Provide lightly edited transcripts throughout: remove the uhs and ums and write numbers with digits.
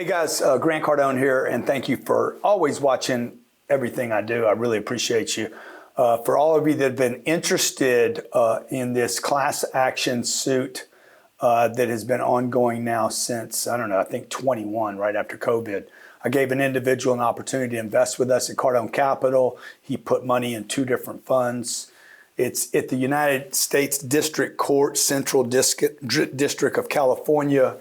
Hey guys, Grant Cardone here, and thank you for always watching everything I do. I really appreciate you. For all of you that have been interested in this class action suit that has been ongoing now since, I don't know, I think 21, right after COVID. I gave an individual an opportunity to invest with us at Cardone Capital. He put money in 2 different funds. It's at the United States District Court, Central District of California,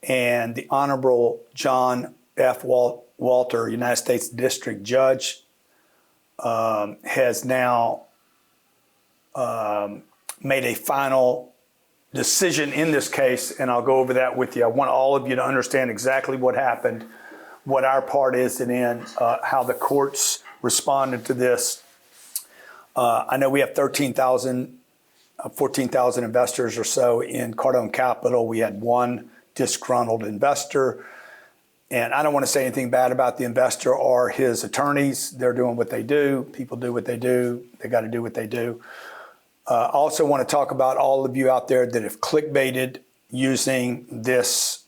and the Honorable John F. Walter, United States District Judge, has now made a final decision in this case, and I'll go over that with you. I want all of you to understand exactly what happened, what our part is in how the courts responded to this. I know we have 14,000 investors or so in Cardone Capital. We had one disgruntled investor, and I don't want to say anything bad about the investor or his attorneys. They're doing what they do. People do what they do. They got to do what they do. I also want to talk about all of you out there that have clickbaited using this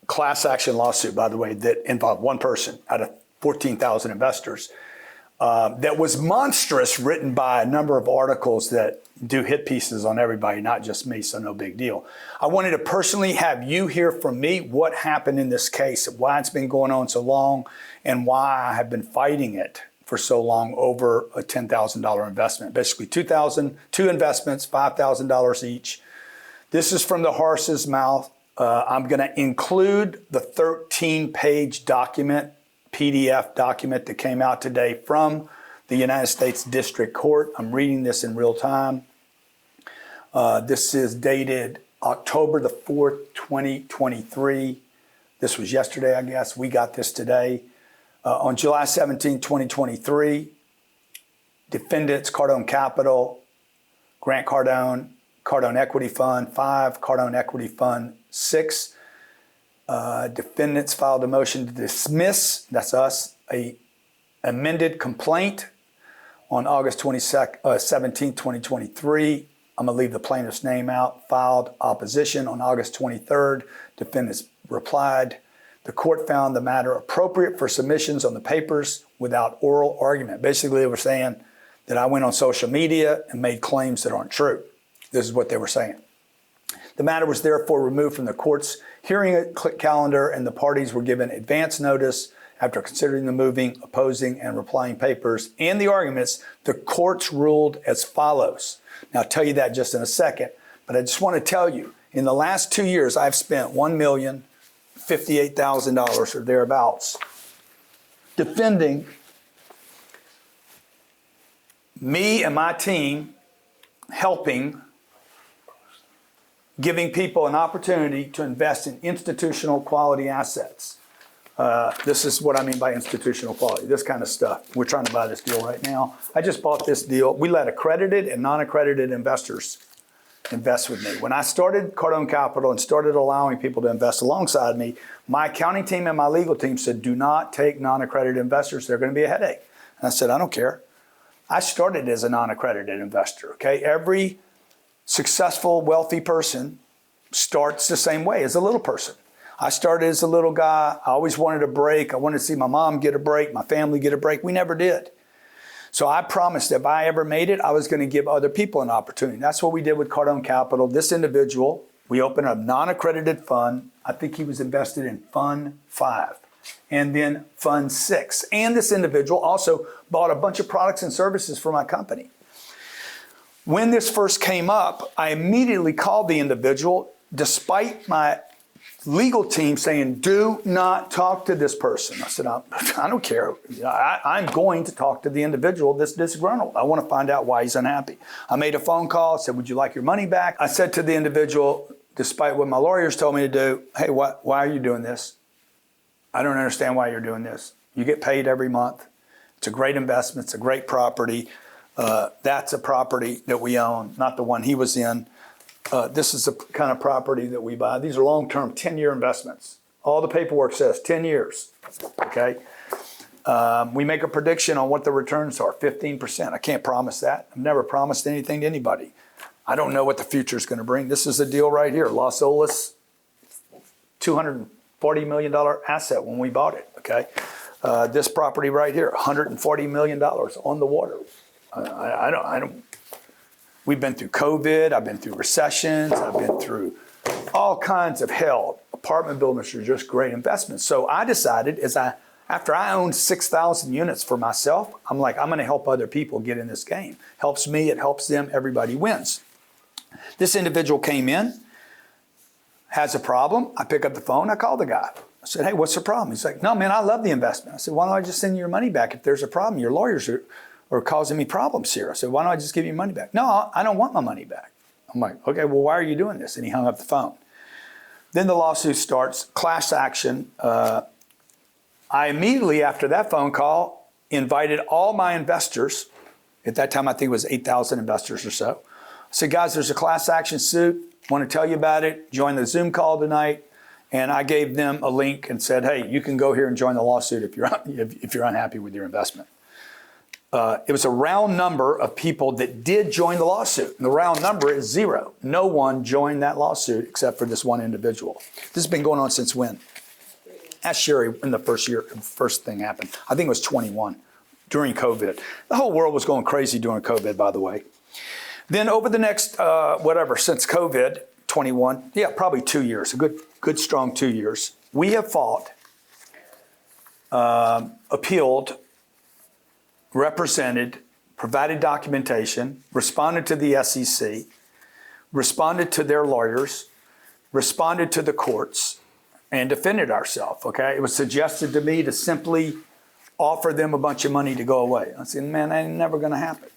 class action lawsuit, by the way, that involved one person out of 14,000 investors. That was monstrous, written by a number of articles that do hit pieces on everybody, not just me, so no big deal. I wanted to personally have you hear from me what happened in this case, why it's been going on so long, and why I have been fighting it for so long over a $10,000 investment. Basically, 2 investments, $5,000 each. This is from the horse's mouth. I'm going to include the 13-page document, PDF document that came out today from the United States District Court. I'm reading this in real time. This is dated October the 4th, 2023. This was yesterday, I guess. We got this today. On July 17, 2023, defendants Cardone Capital, Grant Cardone, Cardone Equity Fund 5, Cardone Equity Fund 6, defendants filed a motion to dismiss, that's us, a amended complaint on August 17, 2023. I'm going to leave the plaintiff's name out. Filed opposition on August 23rd. Defendants replied. The court found the matter appropriate for submissions on the papers without oral argument. Basically, they were saying that I went on social media and made claims that aren't true. This is what they were saying. The matter was therefore removed from the court's hearing calendar, and the parties were given advance notice. After considering the moving, opposing, and replying papers and the arguments, the courts ruled as follows. Now, I'll tell you that just in a second, but I just want to tell you, in the last 2 years, I've spent $1,058,000 or thereabouts defending me and my team, helping, giving people an opportunity to invest in institutional quality assets. This is what I mean by institutional quality, this kind of stuff. We're trying to buy this deal right now. I just bought this deal. We let accredited and non-accredited investors invest with me. When I started Cardone Capital and started allowing people to invest alongside me, my accounting team and my legal team said, do not take non-accredited investors. They're going to be a headache. And I said, I don't care. I started as a non-accredited investor, okay? Every successful, wealthy person starts the same way as a little person. I started as a little guy. I always wanted a break. I wanted to see my mom get a break, my family get a break. We never did. So I promised if I ever made it, I was going to give other people an opportunity. That's what we did with Cardone Capital. This individual, we opened a non-accredited fund. I think he was invested in Fund 5 and then Fund 6. And this individual also bought a bunch of products and services for my company. When this first came up, I immediately called the individual, despite my legal team saying, do not talk to this person. I said, I don't care. I'm going to talk to the individual that's disgruntled. I want to find out why he's unhappy. I made a phone call, said, would you like your money back? I said to the individual, despite what my lawyers told me to do, hey, why are you doing this? I don't understand why you're doing this. You get paid every month. It's a great investment. It's a great property. That's a property that we own, not the one he was in. This is the kind of property that we buy. These are long-term 10-year investments. All the paperwork says 10 years, okay? We make a prediction on what the returns are, 15%. I can't promise that. I've never promised anything to anybody. I don't know what the future is going to bring. This is a deal right here, Los Olas, $240 million asset when we bought it, okay? This property right here, $140 million on the water. I don't, we've been through COVID, I've been through recessions, I've been through all kinds of hell. Apartment buildings are just great investments. So I decided after I owned 6,000 units for myself, I'm like, I'm gonna help other people get in this game. Helps me, it helps them, everybody wins. This individual came in, has a problem. I pick up the phone, I call the guy. I said, hey, what's the problem? He's like, no, man, I love the investment. I said, why don't I just send you your money back if there's a problem? Your lawyers are causing me problems here. I said, why don't I just give you your money back? No, I don't want my money back. I'm like, okay, well, why are you doing this? And he hung up the phone. Then the lawsuit starts, class action. I immediately, after that phone call, invited all my investors. At that time, I think it was 8,000 investors or so. I said, guys, there's a class action suit. Want to tell you about it. Join the Zoom call tonight. And I gave them a link and said, hey, you can go here and join the lawsuit if you're unhappy with your investment. It was a round number of people that did join the lawsuit. And the round number is 0. No one joined that lawsuit except for this one individual. This has been going on since when? Ask Sherry when the first thing happened. I think it was 21 during COVID. The whole world was going crazy during COVID, by the way. Then over the next, since COVID, 21, yeah, probably 2 years, a good strong 2 years, we have fought, appealed, represented, provided documentation, responded to the SEC, responded to their lawyers, responded to the courts, and defended ourselves, okay? It was suggested to me to simply offer them a bunch of money to go away. I said, man, that ain't never gonna happen.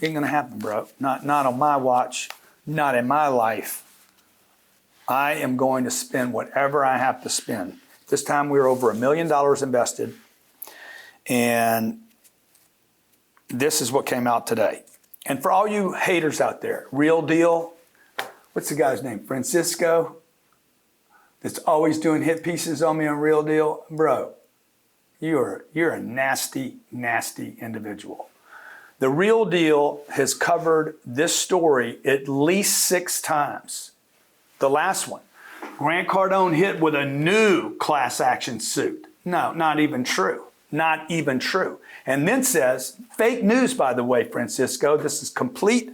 Ain't gonna happen, bro. Not on my watch, not in my life. I am going to spend whatever I have to spend. This time we were over $1 million invested, and this is what came out today. And for all you haters out there, Real Deal, what's the guy's name? Francisco, that's always doing hit pieces on me on Real Deal. Bro, you're a nasty, nasty individual. The Real Deal has covered this story at least 6 times. The last one, Grant Cardone hit with a new class action suit. No, not even true. Not even true. And then says, fake news, by the way, Francisco, this is complete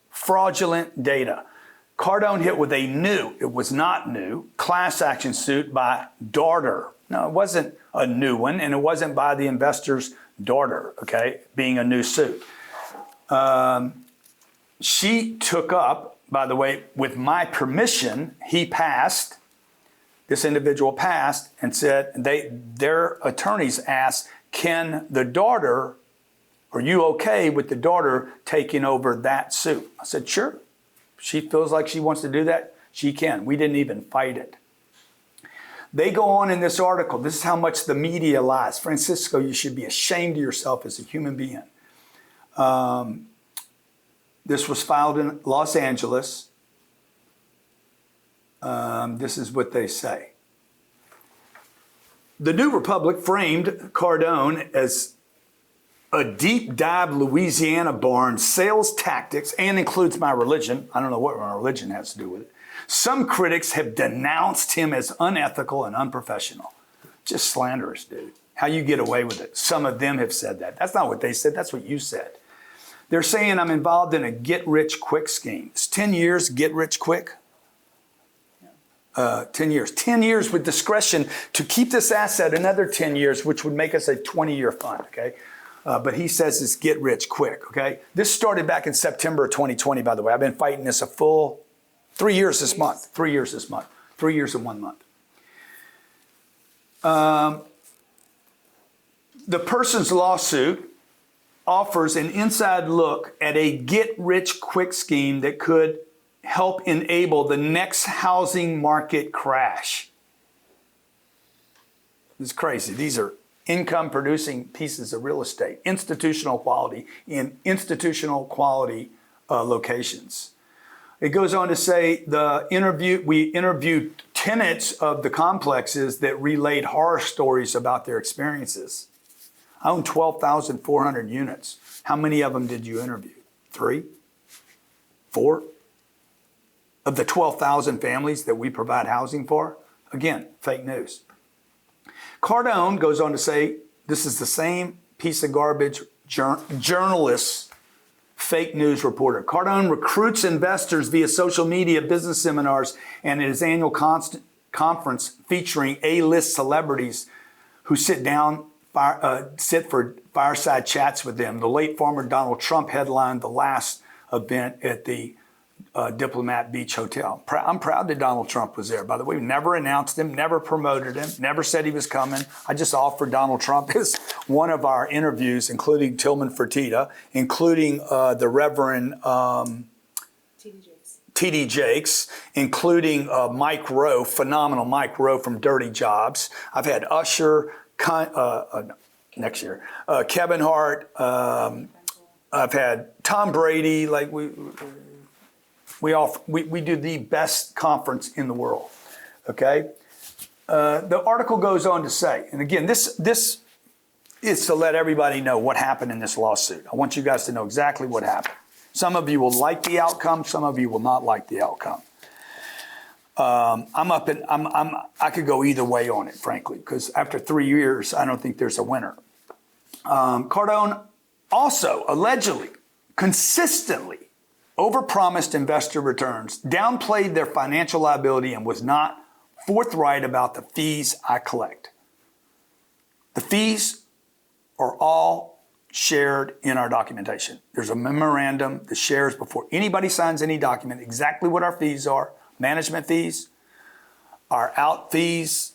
fraudulent data. Cardone hit with a new, it was not new, class action suit by daughter. No, it wasn't a new one, and it wasn't by the investor's daughter, okay, being a new suit. She took up, by the way, with my permission, he passed, this individual passed and said, their attorneys asked, can the daughter, are you okay with the daughter taking over that suit? I said, sure. She feels like she wants to do that, she can. We didn't even fight it. They go on in this article, this is how much the media lies. Francisco, you should be ashamed of yourself as a human being. This was filed in Los Angeles. This is what they say. The New Republic framed Cardone as a deep dive Louisiana barn sales tactics and includes my religion. I don't know what my religion has to do with it. Some critics have denounced him as unethical and unprofessional. Just slanderous, dude. How you get away with it. Some of them have said that. That's not what they said. That's what you said. They're saying I'm involved in a get-rich-quick scheme. It's 10 years, get-rich-quick. 10 years. 10 years with discretion to keep this asset another 10 years, which would make us a 20-year fund, okay? But he says it's get-rich-quick, okay? This started back in September of 2020, by the way. I've been fighting this a full 3 years this month. 3 years this month. 3 years and 1 month. The person's lawsuit offers an inside look at a get-rich-quick scheme that could help enable the next housing market crash. It's crazy. These are income-producing pieces of real estate, institutional quality, in institutional quality locations. It goes on to say we interviewed tenants of the complexes that relayed horror stories about their experiences. I own 12,400 units. How many of them did you interview? 3? 4? Of the 12,000 families that we provide housing for, Again, fake news. Cardone goes on to say, this is the same piece of garbage journalists, fake news reporter. Cardone recruits investors via social media, business seminars, and his annual conference featuring A-list celebrities who sit for fireside chats with them. The late former Donald Trump headlined the last event at the Diplomat Beach Hotel. I'm proud that Donald Trump was there. By the way, we never announced him, never promoted him, never said he was coming. I just offered Donald Trump as one of our interviews, including Tillman Fertitta, including the Reverend T.D. Jakes, including Mike Rowe, phenomenal Mike Rowe from Dirty Jobs. I've had Usher, next year, Kevin Hart. I've had Tom Brady. Like we do the best conference in the world. Okay. The article goes on to say, and again, this is to let everybody know what happened in this lawsuit. I want you guys to know exactly what happened. Some of you will like the outcome. Some of you will not like the outcome. I could go either way on it, frankly, because after 3 years, I don't think there's a winner. Cardone also allegedly, consistently overpromised investor returns, downplayed their financial liability, and was not forthright about the fees I collect. The fees are all shared in our documentation. There's a memorandum that shares before anybody signs any document exactly what our fees are, management fees, our out fees,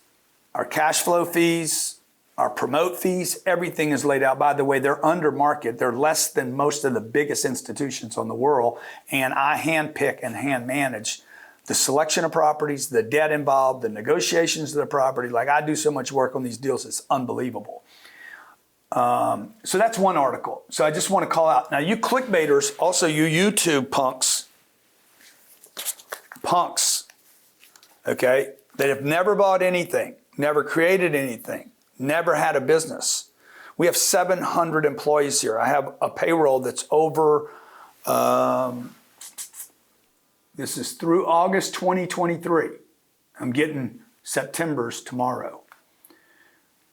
our cash flow fees, our promote fees, everything is laid out. By the way, they're under market. They're less than most of the biggest institutions on the world. And I handpick and hand manage the selection of properties, the debt involved, the negotiations of the property. Like I do so much work on these deals, it's unbelievable. So that's one article. So I just want to call out. Now you clickbaiters, also you YouTube punks, okay, that have never bought anything, never created anything, never had a business. We have 700 employees here. I have a payroll that's over, this is through August 2023. I'm getting September's tomorrow.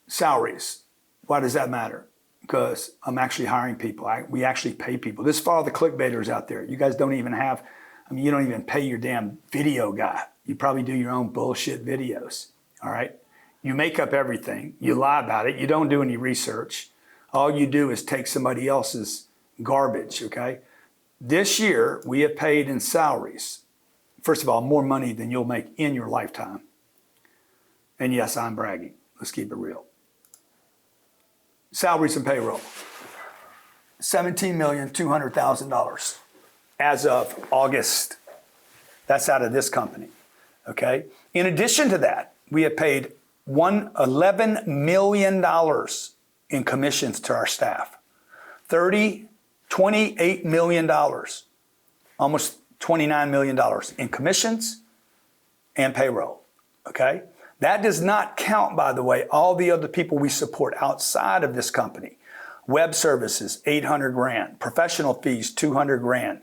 Salaries. Why does that matter? Because I'm actually hiring people. We actually pay people. This is for all the clickbaiters out there. You guys don't even have, you don't even pay your damn video guy. You probably do your own bullshit videos, all right? You make up everything. You lie about it. You don't do any research. All you do is take somebody else's garbage, okay? This year, we have paid in salaries, first of all, more money than you'll make in your lifetime. And yes, I'm bragging. Let's keep it real. Salaries and payroll, $17,200,000 as of August. That's out of this company, okay? In addition to that, we have paid $11 million in commissions to our staff, $28 million, almost $29 million in commissions and payroll, okay? That does not count, by the way, all the other people we support outside of this company. Web services, $800 grand, professional fees, $200 grand,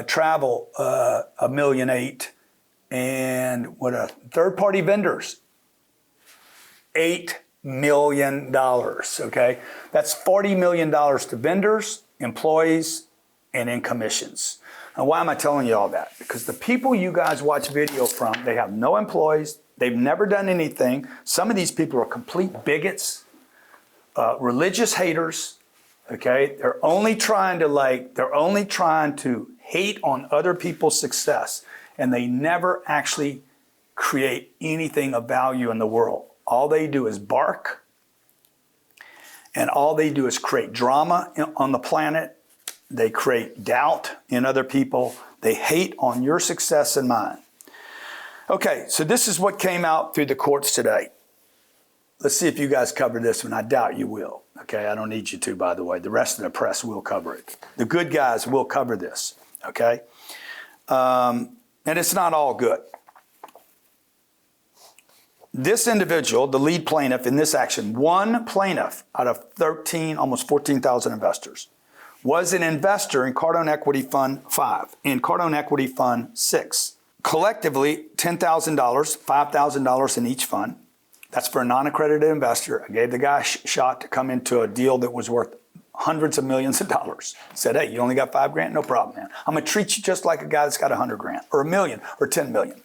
travel, $1.8 million, and third-party vendors, $8 million, okay? That's $40 million to vendors, employees, and in commissions. Now, why am I telling you all that? Because the people you guys watch video from, they have no employees, they've never done anything. Some of these people are complete bigots, religious haters, okay? They're only trying to hate on other people's success, and they never actually create anything of value in the world. All they do is bark, and all they do is create drama on the planet. They create doubt in other people. They hate on your success and mine. Okay, so this is what came out through the courts today. Let's see if you guys cover this one. I doubt you will. Okay, I don't need you to, by the way. The rest of the press will cover it. The good guys will cover this, okay? And it's not all good. This individual, the lead plaintiff in this action, one plaintiff out of 13, almost 14,000 investors, was an investor in Cardone Equity Fund 5 and Cardone Equity Fund 6. collectively $10,000, $5,000 in each fund. That's for a non-accredited investor. I gave the guy a shot to come into a deal that was worth hundreds of millions of dollars. Said, hey, you only got $5,000? No problem, man. I'm going to treat you just like a guy that's got $100,000 or $1 million or $10 million.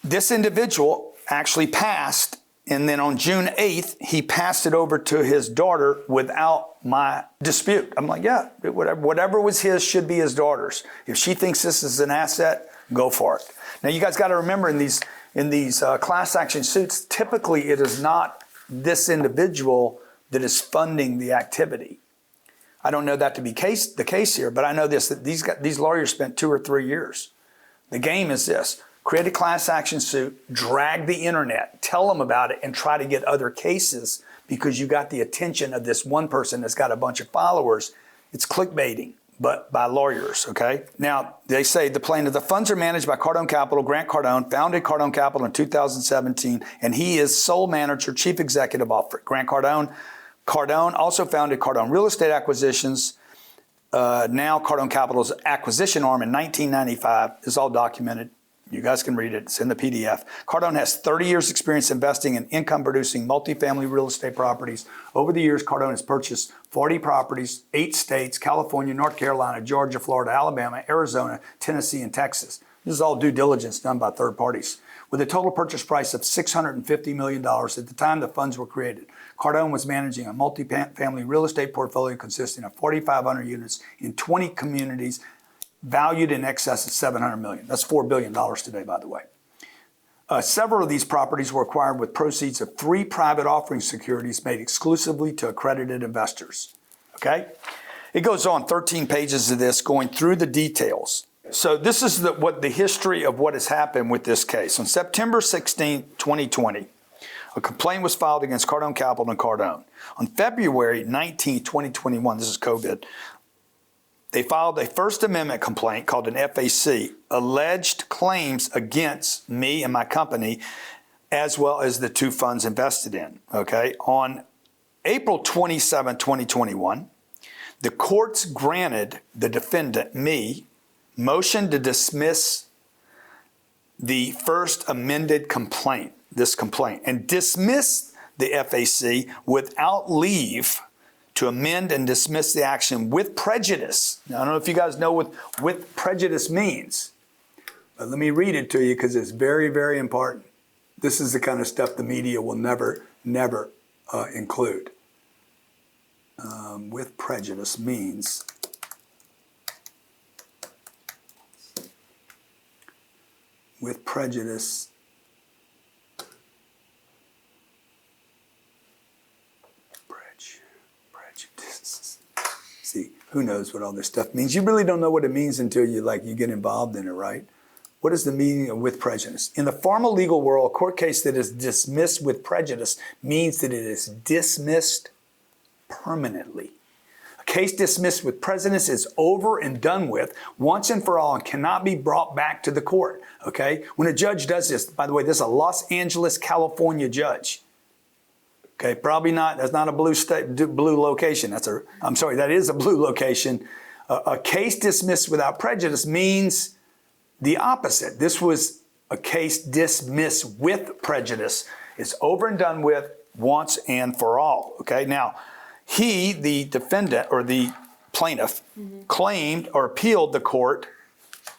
This individual actually passed, and then on June 8th, he passed it over to his daughter without my dispute. I'm like, yeah, whatever was his should be his daughter's. If she thinks this is an asset, go for it. Now, you guys got to remember in these class action suits, typically it is not this individual that is funding the activity. I don't know that to be the case here, but I know this, that these lawyers spent 2 or 3 years. The game is this: create a class action suit, drag the internet, tell them about it, and try to get other cases because you got the attention of this one person that's got a bunch of followers. It's clickbaiting, but by lawyers, okay? Now, they say the funds are managed by Cardone Capital. Grant Cardone founded Cardone Capital in 2017, and he is sole manager, chief executive officer. Grant Cardone also founded Cardone Real Estate Acquisitions. Now Cardone Capital's acquisition arm in 1995. It's all documented. You guys can read it. It's in the PDF. Cardone has 30 years experience investing in income-producing multifamily real estate properties. Over the years, Cardone has purchased 40 properties, 8 states: California, North Carolina, Georgia, Florida, Alabama, Arizona, Tennessee, and Texas. This is all due diligence done by third parties. With a total purchase price of $650 million at the time the funds were created, Cardone was managing a multifamily real estate portfolio consisting of 4,500 units in 20 communities, valued in excess of $700 million. That's $4 billion today, by the way. Several of these properties were acquired with proceeds of 3 private offering securities made exclusively to accredited investors. Okay? It goes on 13 pages of this, going through the details. So this is the history of what has happened with this case. On September 16, 2020, a complaint was filed against Cardone Capital and Cardone. On February 19, 2021, this is COVID, they filed a First Amendment complaint called an FAC, alleged claims against me and my company, as well as the 2 funds invested in. Okay? On April 27, 2021, the courts granted the defendant, me, motion to dismiss the first amended complaint, and dismiss the FAC without leave to amend and dismiss the action with prejudice. Now, I don't know if you guys know what with prejudice means, but let me read it to you because it's very, very important. This is the kind of stuff the media will never include. With prejudice means with prejudice See, who knows what all this stuff means? You really don't know what it means until you get involved in it, right? What is the meaning of with prejudice? In the formal legal world, a court case that is dismissed with prejudice means that it is dismissed permanently. A case dismissed with prejudice is over and done with once and for all and cannot be brought back to the court, okay? When a judge does this, by the way, this is a Los Angeles, California judge. Okay, probably not, that's not a blue location. That is a blue location. A case dismissed without prejudice means the opposite. This was a case dismissed with prejudice. It's over and done with once and for all. Okay, now, he, the defendant or the plaintiff, claimed or appealed the court,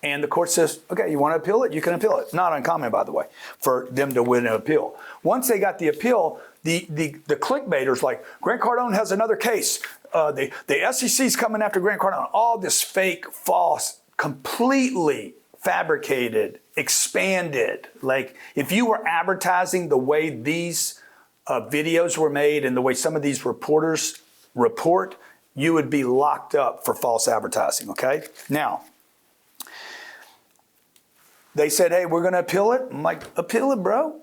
and the court says, okay, you want to appeal it? You can appeal it. Not uncommon, by the way, for them to win an appeal. Once they got the appeal, the clickbaiters like, Grant Cardone has another case. The SEC's coming after Grant Cardone. All this fake, false, completely fabricated, expanded. Like, if you were advertising the way these videos were made and the way some of these reporters report, you would be locked up for false advertising, okay? Now, they said, hey, we're going to appeal it. I'm like, appeal it, bro.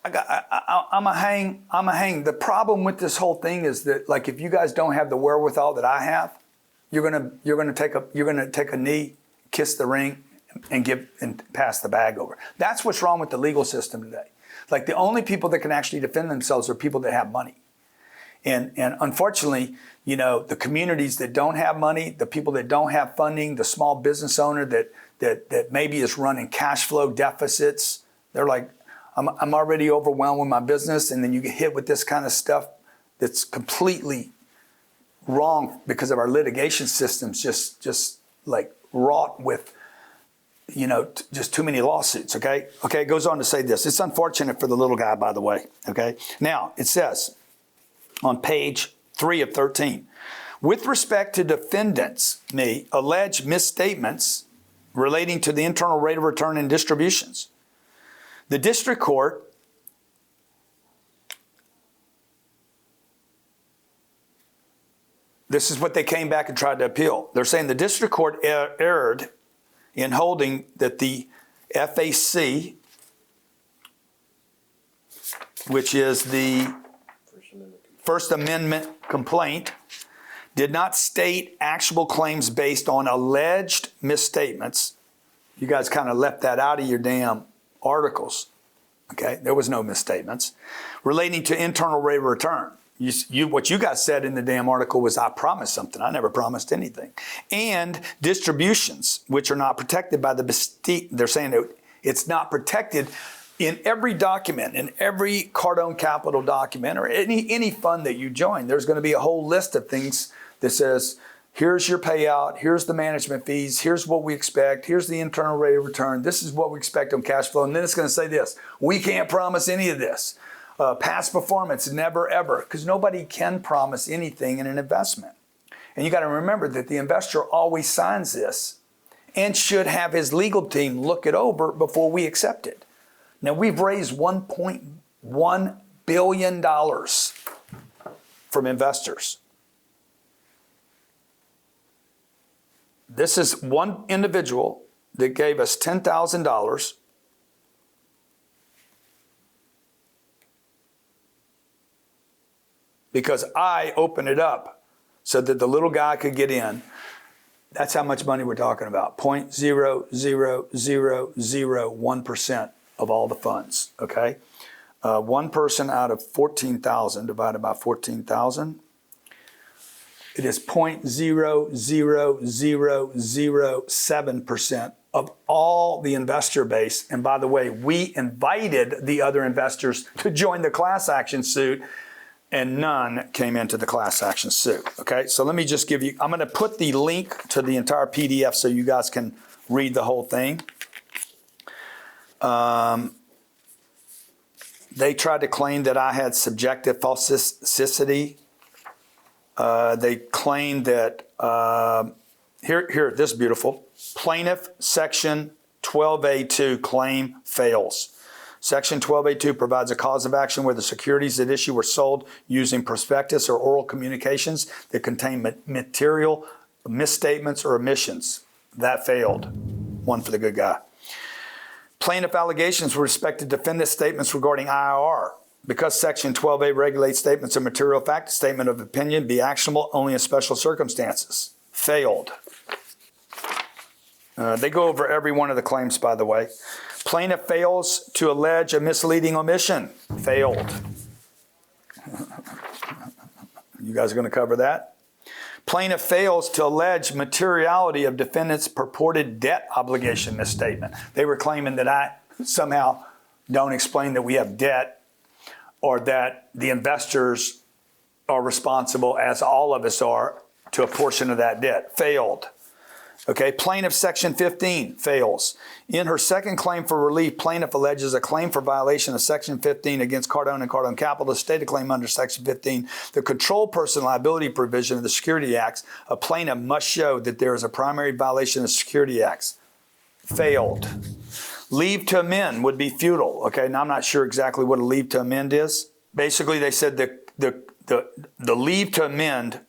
I'm a hang. The problem with this whole thing is that, like, if you guys don't have the wherewithal that I have, you're gonna take a knee, kiss the ring, and pass the bag over. That's what's wrong with the legal system today. Like, the only people that can actually defend themselves are people that have money. And unfortunately, you know, the communities that don't have money, the people that don't have funding, the small business owner that maybe is running cash flow deficits, they're like, I'm already overwhelmed with my business, and then you get hit with this kind of stuff that's completely wrong because of our litigation systems, just like wrought with, you know, just too many lawsuits, okay? Okay, it goes on to say this. It's unfortunate for the little guy, by the way, okay? Now, it says on page 3 of 13, with respect to defendants, alleged misstatements relating to the internal rate of return and distributions, the district court this is what they came back and tried to appeal. They're saying the district court erred in holding that the FAC, which is the First Amendment complaint, did not state actual claims based on alleged misstatements. You guys kind of left that out of your damn articles. Okay, there was no misstatements relating to internal rate of return. What you guys said in the damn article was, I promised something. I never promised anything. And distributions, which are not protected by the, they're saying that it's not protected in every document, in every Cardone Capital document, or any fund that you join. There's going to be a whole list of things that says, here's your payout, here's the management fees, here's what we expect, here's the internal rate of return, this is what we expect on cash flow. And then it's going to say this, we can't promise any of this. Past performance, never ever, because nobody can promise anything in an investment. And you got to remember that the investor always signs this and should have his legal team look it over before we accept it. Now, we've raised $1.1 billion from investors. This is one individual that gave us $10,000 because I opened it up so that the little guy could get in. That's how much money we're talking about, 0.00001% of all the funds, okay? One person out of 14,000 divided by 14,000, it is 0.00007% of all the investor base. And by the way, we invited the other investors to join the class action suit, and none came into the class action suit. Okay, so let me just give you, I'm going to put the link to the entire PDF so you guys can read the whole thing. They tried to claim that I had subjective falsicity. They claimed that, here, this is beautiful. Plaintiff Section 12A2 claim fails. Section 12A2 provides a cause of action where the securities at issue were sold using prospectus or oral communications that contain material misstatements or omissions. That failed. One for the good guy. Plaintiff allegations with respect to defendant statements regarding IRR. Because Section 12A regulates statements of material fact, a statement of opinion be actionable only in special circumstances. Failed. They go over every one of the claims, by the way. Plaintiff fails to allege a misleading omission. Failed. You guys are going to cover that? Plaintiff fails to allege materiality of defendant's purported debt obligation misstatement. They were claiming that I somehow don't explain that we have debt or that the investors are responsible, as all of us are, to a portion of that debt. Failed. Okay, plaintiff Section 15 fails. In her second claim for relief, plaintiff alleges a claim for violation of Section 15 against Cardone and Cardone Capital. To state a claim under Section 15, the control person liability provision of the Security Acts, a plaintiff must show that there is a primary violation of Security Acts. Failed. Leave to amend would be futile. Okay, now I'm not sure exactly what a leave to amend is. Basically, they said the leave to amend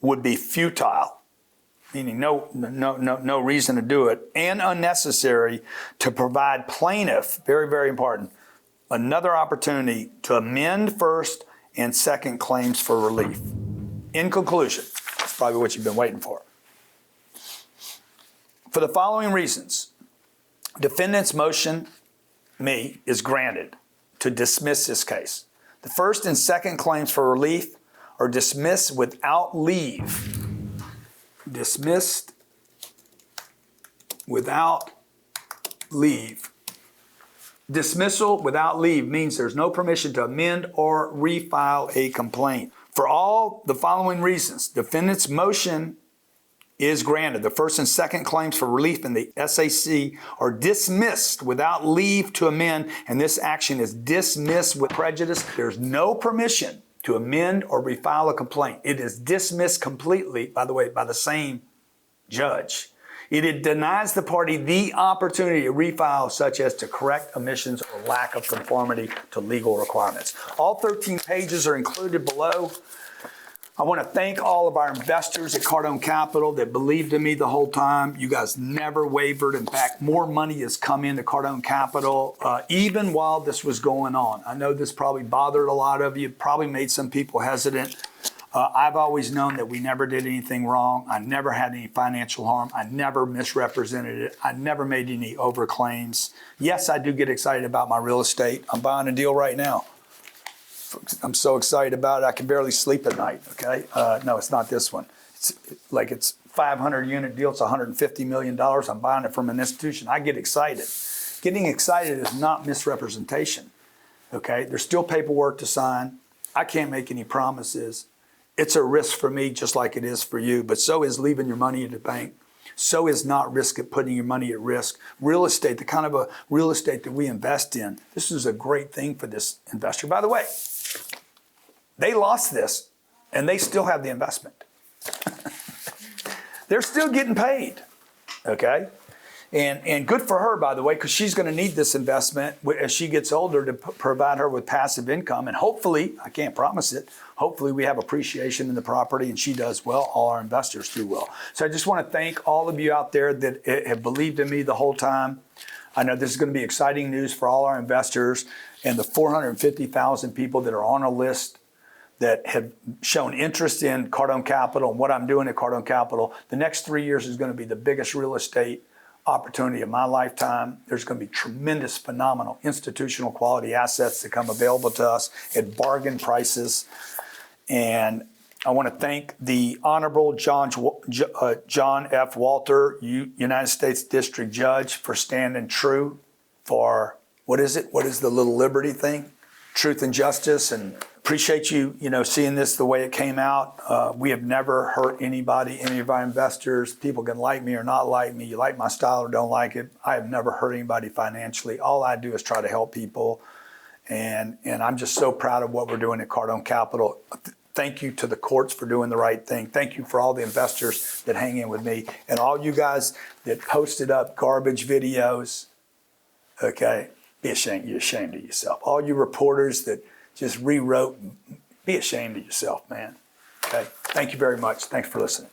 would be futile, meaning no reason to do it, and unnecessary to provide plaintiff, very, very important, another opportunity to amend first and second claims for relief. In conclusion, that's probably what you've been waiting for. For the following reasons, defendant's motion, is granted to dismiss this case. The first and second claims for relief or dismissed without leave. Dismissed without leave. Dismissal without leave means there's no permission to amend or refile a complaint. For all the following reasons, defendant's motion is granted. The first and second claims for relief in the SAC are dismissed without leave to amend, and this action is dismissed with prejudice. There's no permission to amend or refile a complaint. It is dismissed completely, by the way, by the same judge. It denies the party the opportunity to refile, such as to correct omissions or lack of conformity to legal requirements. All 13 pages are included below. I want to thank all of our investors at Cardone Capital that believed in me the whole time. You guys never wavered. In fact, more money has come into Cardone Capital even while this was going on. I know this probably bothered a lot of you, probably made some people hesitant. I've always known that we never did anything wrong. I never had any financial harm. I never misrepresented it. I never made any overclaims. Yes, I do get excited about my real estate. I'm buying a deal right now. I'm so excited about it, I can barely sleep at night, okay? No, it's not this one. It's 500 unit deal, it's $150 million. I'm buying it from an institution. I get excited. Getting excited is not misrepresentation, okay? There's still paperwork to sign. I can't make any promises. It's a risk for me just like it is for you, but so is leaving your money at the bank. So is not risk at putting your money at risk. Real estate, the kind of a real estate that we invest in, this is a great thing for this investor. By the way, they lost this and they still have the investment. They're still getting paid, okay? And good for her, by the way, because she's going to need this investment as she gets older to provide her with passive income. And hopefully, I can't promise it, hopefully we have appreciation in the property and she does well. All our investors do well. So I just want to thank all of you out there that have believed in me the whole time. I know this is going to be exciting news for all our investors and the 450,000 people that are on a list that have shown interest in Cardone Capital and what I'm doing at Cardone Capital. The next 3 years is going to be the biggest real estate opportunity of my lifetime. There's going to be tremendous, phenomenal institutional quality assets that come available to us at bargain prices. And I want to thank the Honorable John F. Walter, United States District Judge, for standing true for, what is it? What is the little liberty thing? Truth and justice. And appreciate you, seeing this the way it came out. We have never hurt anybody, any of our investors. People can like me or not like me. You like my style or don't like it. I have never hurt anybody financially. All I do is try to help people. And I'm just so proud of what we're doing at Cardone Capital. Thank you to the courts for doing the right thing. Thank you for all the investors that hang in with me. And all you guys that posted up garbage videos, okay, be ashamed. You're ashamed of yourself. All you reporters that just rewrote, be ashamed of yourself, man. Okay, thank you very much. Thanks for listening.